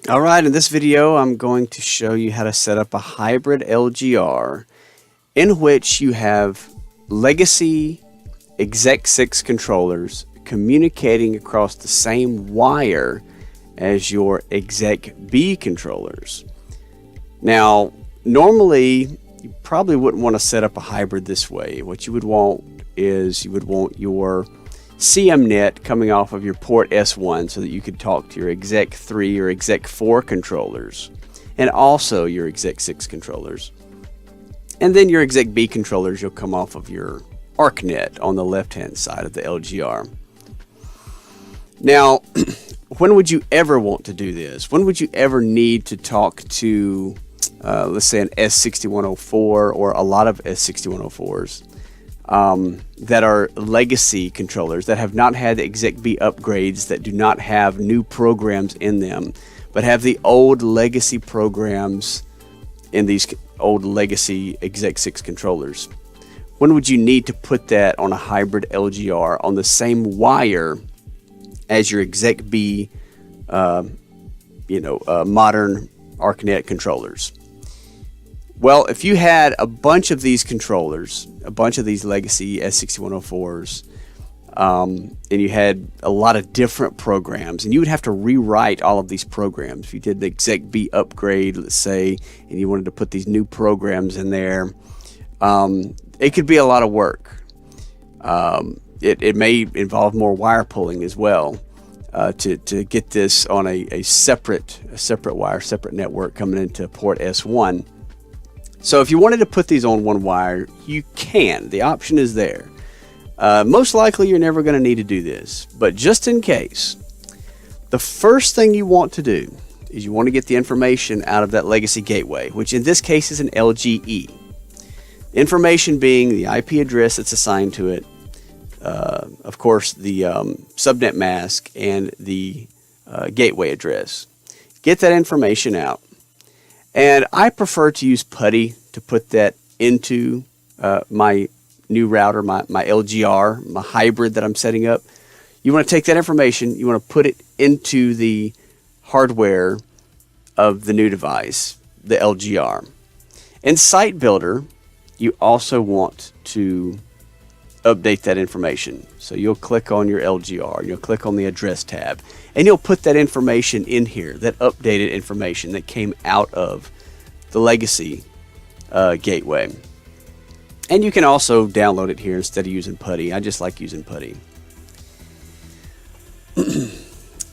All right, in this video, I'm going to show you how to set up a hybrid LGR in which you have legacy Exec 6 controllers communicating across the same wire as your Exec B controllers. Now, normally, you probably wouldn't want to set up a hybrid this way. What you would want is you would want your CMNet coming off of your port S1 so that you could talk to your Exec 3 or Exec 4 controllers and also your Exec 6 controllers. And then your Exec B controllers, you'll come off of your ARCNET on the left-hand side of the LGR. Now, when would you ever want to do this? When would you ever need to talk to, let's say, an S6104 or a lot of S6104s? That are legacy controllers that have not had Exec B upgrades, that do not have new programs in them, but have the old legacy programs in these old legacy Exec 6 controllers. When would you need to put that on a hybrid LGR on the same wire as your Exec B, modern ARCNET controllers? Well, if you had a bunch of these controllers, a bunch of these legacy S6104s, and you had a lot of different programs, and you would have to rewrite all of these programs. If you did the Exec B upgrade, let's say, and you wanted to put these new programs in there, it could be a lot of work. It may involve more wire pulling as well to get this on a separate wire, separate network coming into port S1. So if you wanted to put these on one wire, you can. The option is there. Most likely you're never going to need to do this, but just in case, the first thing you want to do is you want to get the information out of that legacy gateway, which in this case is an LGE. Information being the IP address that's assigned to it, of course the subnet mask and the gateway address. Get that information out. And I prefer to use PuTTY to put that into my new router, my LGR, my hybrid that I'm setting up. You want to take that information, you want to put it into the hardware of the new device, the LGR. In Site Builder, you also want to update that information. So you'll click on your LGR, you'll click on the address tab, and you'll put that information in here, that updated information that came out of the legacy gateway. And you can also download it here instead of using PuTTY. I just like using PuTTY.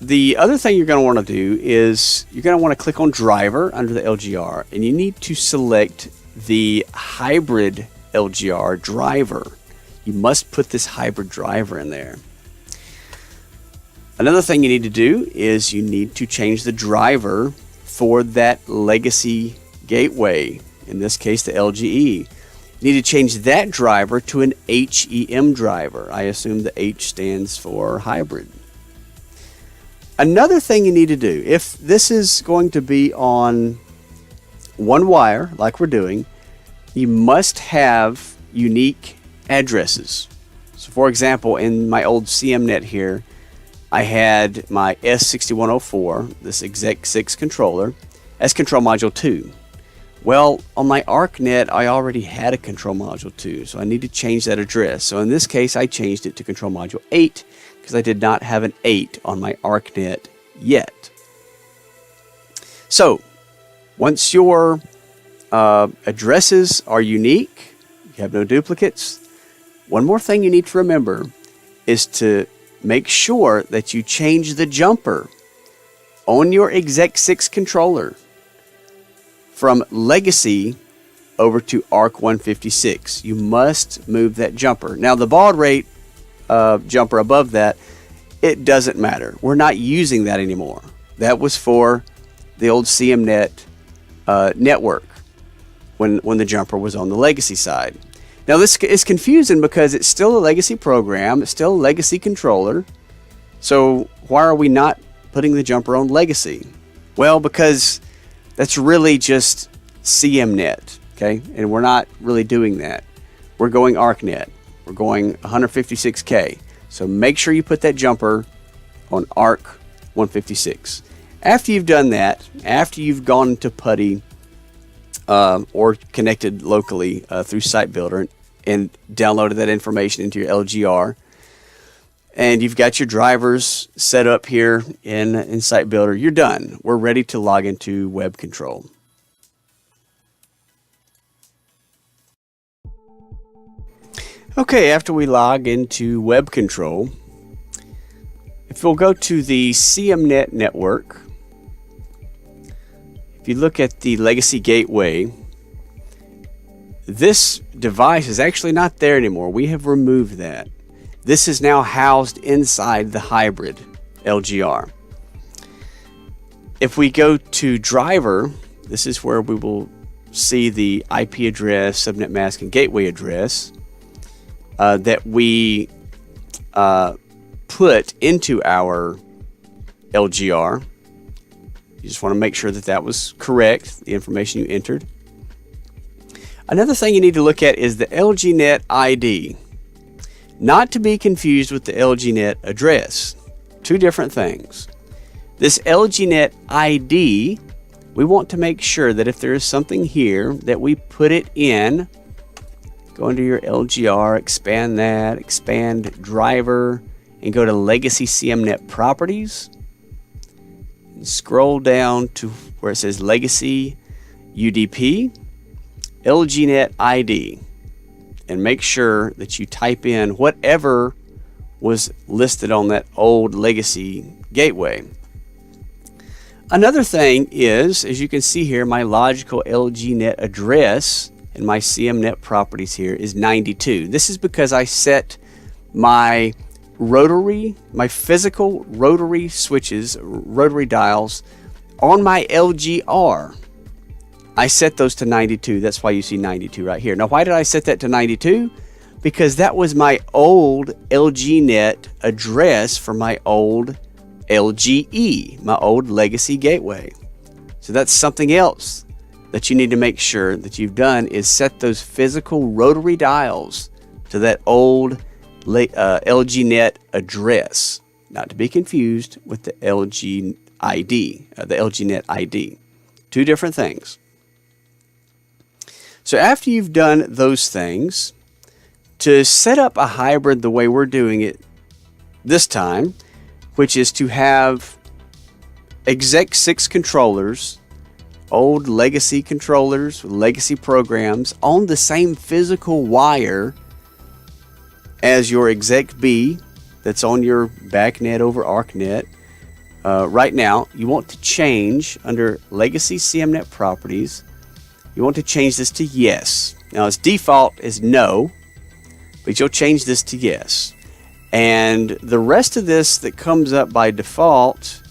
The other thing you're going to want to do is you're going to want to click on driver under the LGR, and you need to select the hybrid LGR driver. You must put this hybrid driver in there. Another thing you need to do is you need to change the driver for that legacy gateway, in this case the LGE. You need to change that driver to an HEM driver. I assume the H stands for hybrid. Another thing you need to do, if this is going to be on one wire like we're doing, you must have unique addresses. So for example, in my old CMNet here, I had my S6104, this Exec 6 controller, as control module 2. Well, on my ARCNET, I already had a control module 2, so I need to change that address. So in this case, I changed it to control module 8 because I did not have an 8 on my ARCNET yet. So once your addresses are unique, you have no duplicates, one more thing you need to remember is to make sure that you change the jumper on your Exec 6 controller from legacy over to ARC156. You must move that jumper. Now the baud rate jumper above that, it doesn't matter. We're not using that anymore. That was for the old CMNet network when the jumper was on the legacy side. Now this is confusing because it's still a legacy program, it's still a legacy controller. So why are we not putting the jumper on legacy? Well, because that's really just CMNet, okay? And we're not really doing that. We're going ARCNET. We're going 156K. So make sure you put that jumper on ARC 156. After you've done that, after you've gone to PuTTY or connected locally through Site Builder and downloaded that information into your LGR, and you've got your drivers set up here in Site Builder, you're done. We're ready to log into Web Control. Okay, after we log into Web Control, if we'll go to the ARCNET network, if you look at the legacy gateway, this device is actually not there anymore. We have removed that. This is now housed inside the hybrid LGR. If we go to driver, this is where we will see the IP address, subnet mask, and gateway address that we put into our LGR. You just want to make sure that that was correct, the information you entered. Another thing you need to look at is the LGNet ID. Not to be confused with the LGNet address. Two different things. This LGNet ID, we want to make sure that if there is something here that we put it in, go into your LGR, expand that, expand driver, and go to Legacy CMNet Properties. And scroll down to where it says Legacy UDP, LGNet ID. And make sure that you type in whatever was listed on that old legacy gateway. Another thing is, as you can see here, my logical LGNet address and my CMNet properties here is 92. This is because I set my physical rotary switches, rotary dials on my LGR. I set those to 92. That's why you see 92 right here. Now, why did I set that to 92? Because that was my old LGNet address for my old LGE, my old legacy gateway. So that's something else that you need to make sure that you've done, is set those physical rotary dials to that old LGNet address, not to be confused with the LG ID, the LGNet ID. Two different things. So after you've done those things, to set up a hybrid the way we're doing it this time, which is to have Exec 6 controllers, old legacy controllers with legacy programs on the same physical wire as your Exec B that's on your BACnet over ARCNET. Right now, you want to change under Legacy CMNet Properties. You want to change this to yes. Now, its default is no, but you'll change this to yes. And the rest of this that comes up by default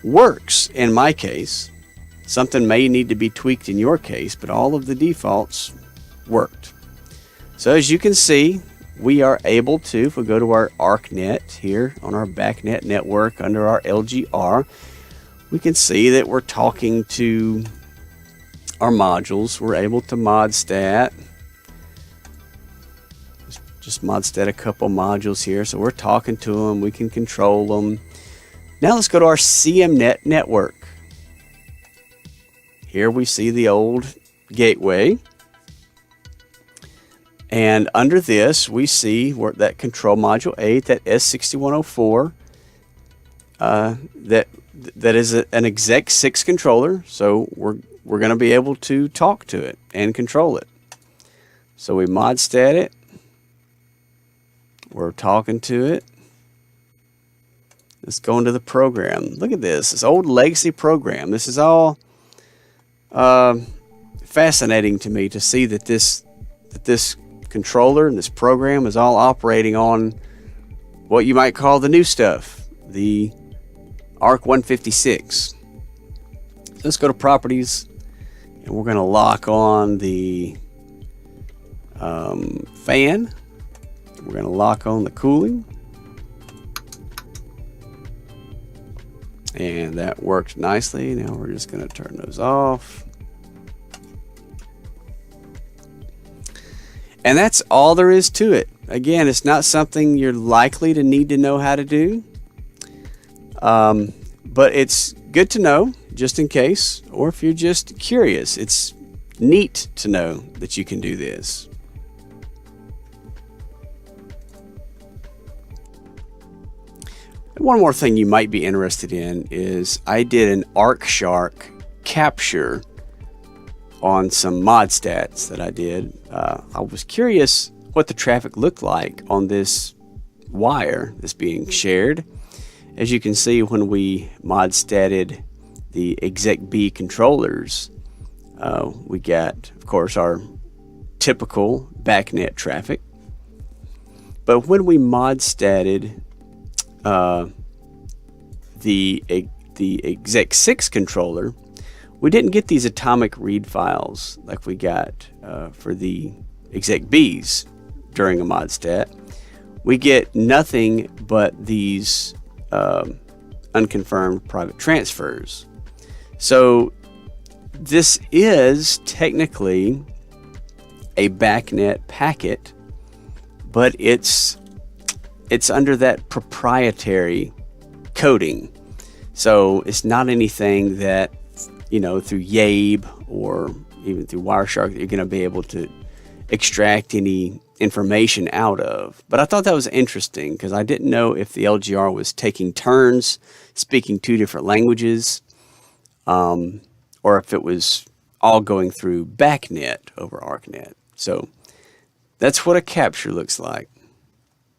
works in my case. Something may need to be tweaked in your case, but all of the defaults worked. So as you can see, we are able to, if we go to our ARCNET here on our BACnet network under our LGR, we can see that we're talking to our modules. We're able to modstat. Just modstat a couple modules here. So we're talking to them. We can control them. Now let's go to our CMNet network. Here we see the old gateway. And under this, we see where that control module 8, that S6104, that is an Exec 6 controller. So we're going to be able to talk to it and control it. So we modstat it. We're talking to it. Let's go into the program. Look at this old legacy program. This is all fascinating to me to see that this controller and this program is all operating on what you might call the new stuff, the ARC 156. So let's go to properties, and we're going to lock on the fan. We're going to lock on the cooling. And that worked nicely. Now we're just going to turn those off. And that's all there is to it. Again, it's not something you're likely to need to know how to do. But it's good to know, just in case, or if you're just curious, it's neat to know that you can do this. One more thing you might be interested in is I did an ARCShark capture on some mod stats that I did. I was curious what the traffic looked like on this wire that's being shared. As you can see, when we mod statted the Exec B controllers, we got, of course, our typical BACnet traffic. But when we mod statted the Exec 6 controller, we didn't get these atomic read files like we got for the Exec Bs during a mod stat. We get nothing but these unconfirmed private transfers. So this is technically a BACnet packet, but it's under that proprietary coding. So it's not anything that, you know, through Yabe or even through Wireshark that you're going to be able to extract any information out of. But I thought that was interesting because I didn't know if the LGR was taking turns speaking two different languages, or if it was all going through BACnet over ARCNET. So that's what a capture looks like.